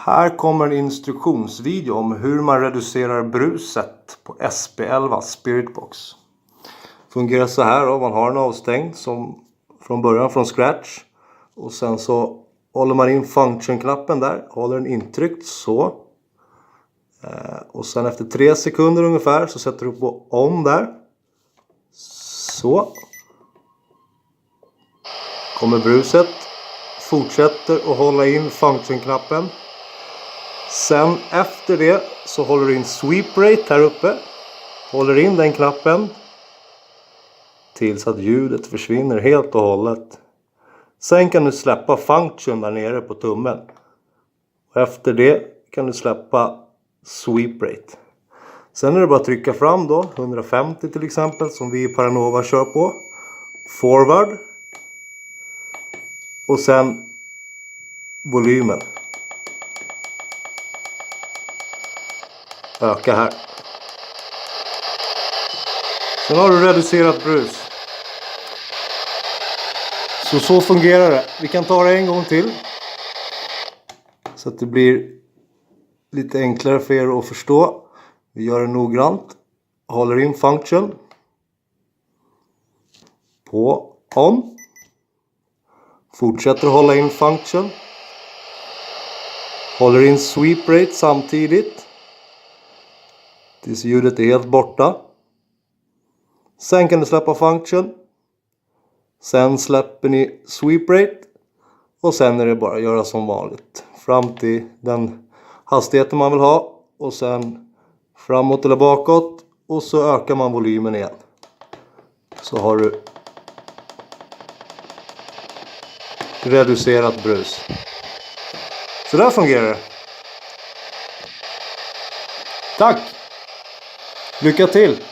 Här kommer en instruktionsvideo om hur man reducerar bruset på SP11 Spiritbox. Fungerar så här då, man har den avstängd som från början från scratch. Och sen så håller man in function-knappen där, håller den intryckt så. Och sen efter 3 sekunder ungefär så sätter du på on där. Så. Kommer bruset. Fortsätter att hålla in function-knappen. Sen efter det så håller du in sweep rate här uppe. Håller in den knappen. Tills att ljudet försvinner helt och hållet. Sen kan du släppa function där nere på tummen. Och efter det kan du släppa sweep rate. Sen är det bara att trycka fram då. 150 till exempel som vi i Paranova kör på. Forward. Och sen volymen. Öka här. Sen har du reducerat brus. Så fungerar det. Vi kan ta det en gång till. Så att det blir lite enklare för er att förstå. Vi gör det noggrant. Håller in function. På on. Fortsätter att hålla in function. Håller in sweep rate samtidigt. Tills ljudet är helt borta. Sen kan du släppa function. Sen släpper ni sweep rate. Och sen är det bara att göra som vanligt. Fram till den hastigheten man vill ha. Och sen framåt eller bakåt. Och så ökar man volymen igen. Så har du reducerat brus. Så där fungerar det. Tack! Lycka till!